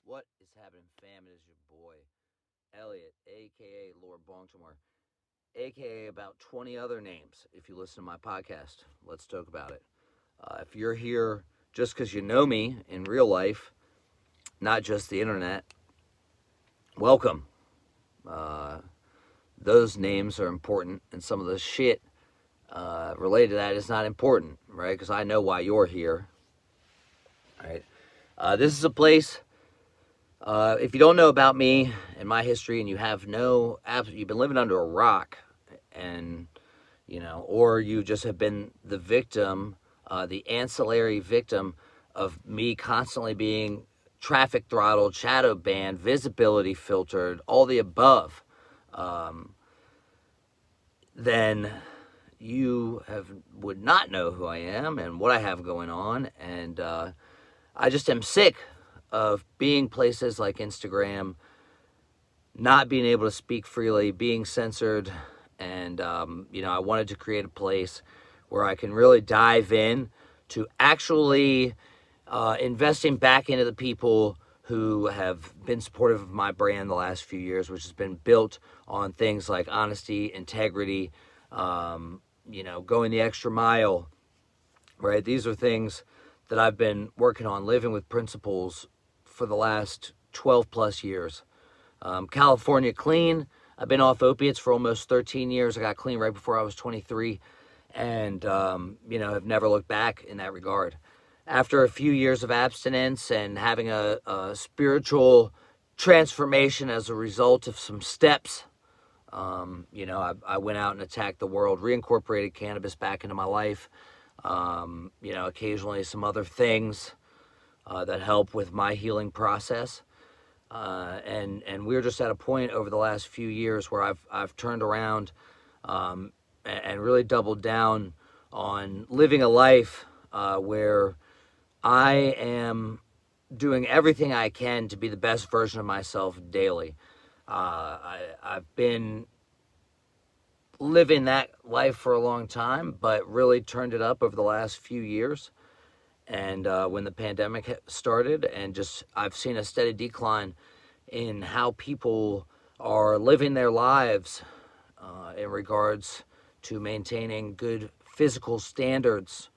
What is happening, fam? It is your boy, Elliot, aka Lord Bongtimore, aka about 20 other names if you listen to my podcast. Let's talk about it. If you're here just because you know me in real life, not just the internet, welcome. Uh, those names are important, and some of the shit related to that is not important, right? Because I know why you're here, right? This is a place. If you don't know about me and my history, and you have you've been living under a rock, and or you just have been the victim, the ancillary victim of me constantly being traffic throttled, shadow banned, visibility filtered, all the above, then you would not know who I am and what I have going on, and I just am sick of being places like Instagram, not being able to speak freely, being censored, and I wanted to create a place where I can really dive in to actually investing back into the people who have been supportive of my brand the last few years, which has been built on things like honesty, integrity, going the extra mile, right? These are things that I've been working on, living with principles for the last 12 plus years. California clean. I've been off opiates for almost 13 years. I got clean right before I was 23, and have never looked back in that regard. After a few years of abstinence and having a spiritual transformation as a result of some steps, I went out and attacked the world, reincorporated cannabis back into my life. Occasionally some other things that help with my healing process. And we're just at a point over the last few years where I've turned around and really doubled down on living a life where I am doing everything I can to be the best version of myself daily. I've been living that life for a long time, but really turned it up over the last few years. And when the pandemic started, and just I've seen a steady decline in how people are living their lives in regards to maintaining good physical standards,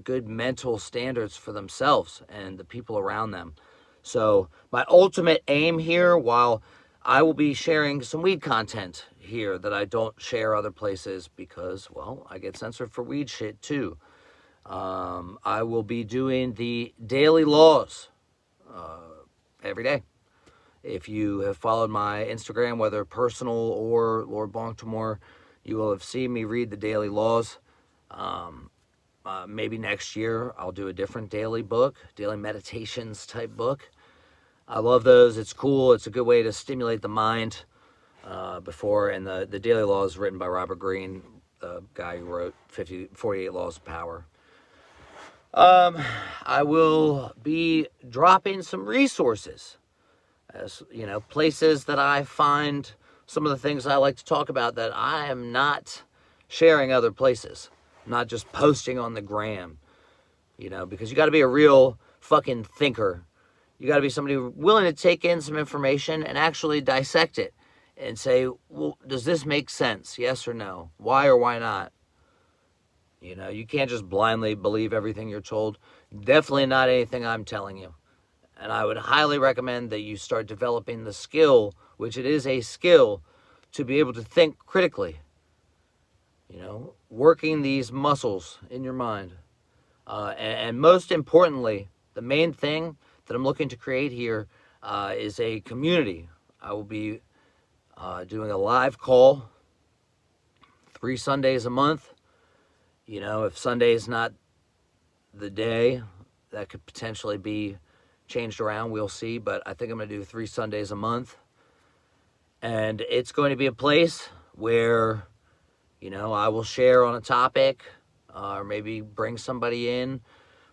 good mental standards for themselves and the people around them. So my ultimate aim here, while I will be sharing some weed content here that I don't share other places because, well, I get censored for weed shit too. I will be doing the daily laws every day. If you have followed my Instagram, whether personal or Lord Bongtimore, you will have seen me read the daily laws. Maybe next year I'll do a different daily book, daily meditations type book. I love those. It's cool. It's a good way to stimulate the mind and the daily laws written by Robert Greene, the guy who wrote 48 Laws of Power. I will be dropping some resources, as places that I find some of the things I like to talk about that I am not sharing other places, not just posting on the gram, because you got to be a real fucking thinker. You got to be somebody willing to take in some information and actually dissect it and say, well, does this make sense? Yes or no? Why or why not? You can't just blindly believe everything you're told. Definitely not anything I'm telling you. And I would highly recommend that you start developing the skill, which it is a skill, to be able to think critically. Working these muscles in your mind. And most importantly, the main thing that I'm looking to create here is a community. I will be doing a live call 3 Sundays a month. If Sunday is not the day, that could potentially be changed around. We'll see. But I think I'm going to do 3 Sundays a month. And it's going to be a place where, I will share on a topic, or maybe bring somebody in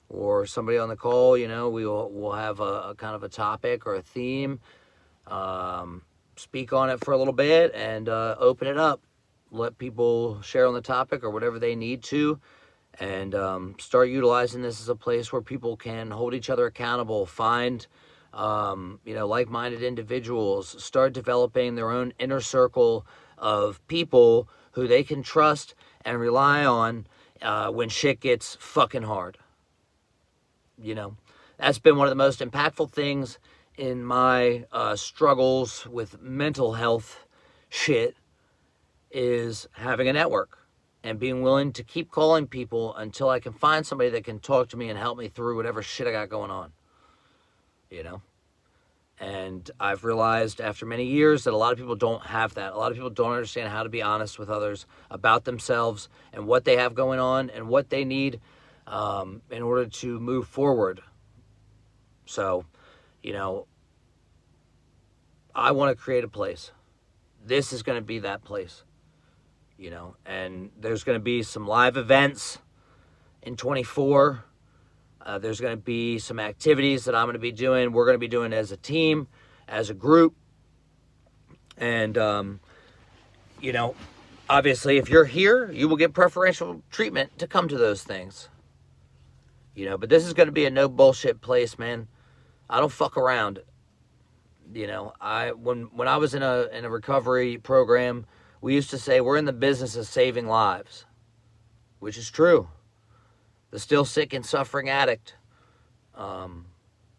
or somebody on the call. We'll have a kind of a topic or a theme, speak on it for a little bit, and open it up. Let people share on the topic or whatever they need to, and start utilizing this as a place where people can hold each other accountable, find like-minded individuals, start developing their own inner circle of people who they can trust and rely on when shit gets fucking hard. That's been one of the most impactful things in my struggles with mental health shit, is having a network and being willing to keep calling people until I can find somebody that can talk to me and help me through whatever shit I got going on. And I've realized after many years that a lot of people don't have that. A lot of people don't understand how to be honest with others about themselves and what they have going on and what they need in order to move forward. So, I want to create a place. This is going to be that place, and there's going to be some live events in 24. There's going to be some activities that I'm going to be doing. We're going to be doing as a team, as a group. And, obviously, if you're here, you will get preferential treatment to come to those things. But this is going to be a no bullshit place, man. I don't fuck around. When I was in a recovery program, we used to say we're in the business of saving lives, which is true. The still sick and suffering addict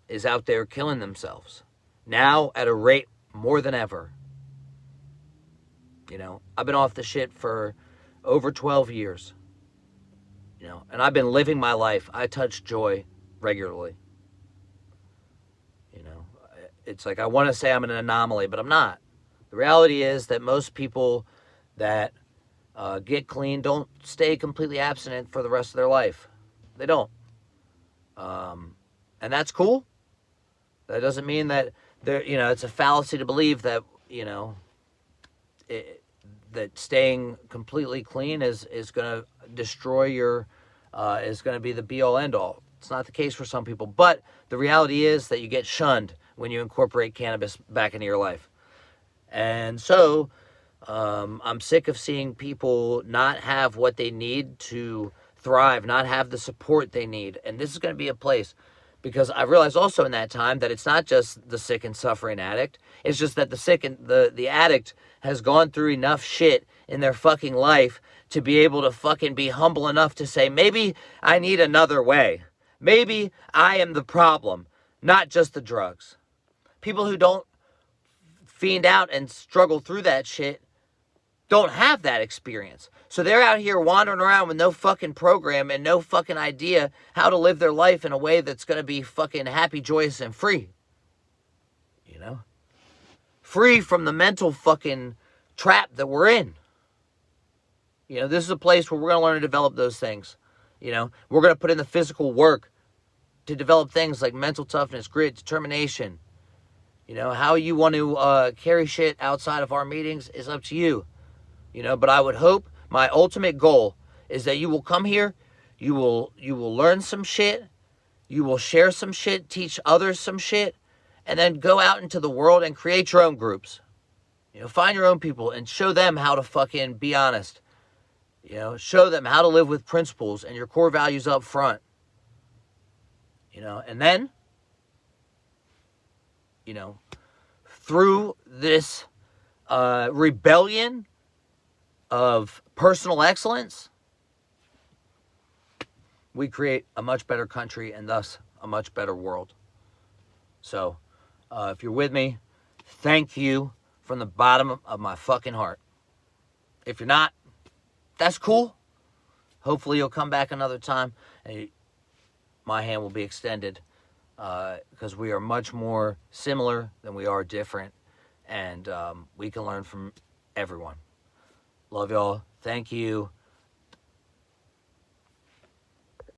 is out there killing themselves now at a rate more than ever. I've been off the shit for over 12 years, and I've been living my life. I touch joy regularly. It's like I want to say I'm an anomaly, but I'm not. The reality is that most people that get clean don't stay completely abstinent for the rest of their life. They don't. And that's cool. That doesn't mean that it's a fallacy to believe that, that staying completely clean is going to destroy your, is going to be the be all end all. It's not the case for some people, but the reality is that you get shunned when you incorporate cannabis back into your life. And so, I'm sick of seeing people not have what they need to thrive, not have the support they need. And this is going to be a place, because I realized also in that time that it's not just the sick and suffering addict. It's just that the sick and the addict has gone through enough shit in their fucking life to be able to fucking be humble enough to say, maybe I need another way. Maybe I am the problem, not just the drugs. People who don't fiend out and struggle through that shit don't have that experience. So they're out here wandering around with no fucking program and no fucking idea how to live their life in a way that's going to be fucking happy, joyous, and free. Free from the mental fucking trap that we're in. This is a place where we're going to learn to develop those things. We're going to put in the physical work to develop things like mental toughness, grit, determination. How you want to carry shit outside of our meetings is up to you. But I would hope, my ultimate goal is that you will come here, you will learn some shit, you will share some shit, teach others some shit, and then go out into the world and create your own groups. Find your own people and show them how to fucking be honest. Show them how to live with principles and your core values up front. And then, through this rebellion of personal excellence, we create a much better country and thus a much better world. So, if you're with me, thank you from the bottom of my fucking heart. If you're not, that's cool. Hopefully you'll come back another time and my hand will be extended, because we are much more similar than we are different, and we can learn from everyone. Love y'all. Thank you.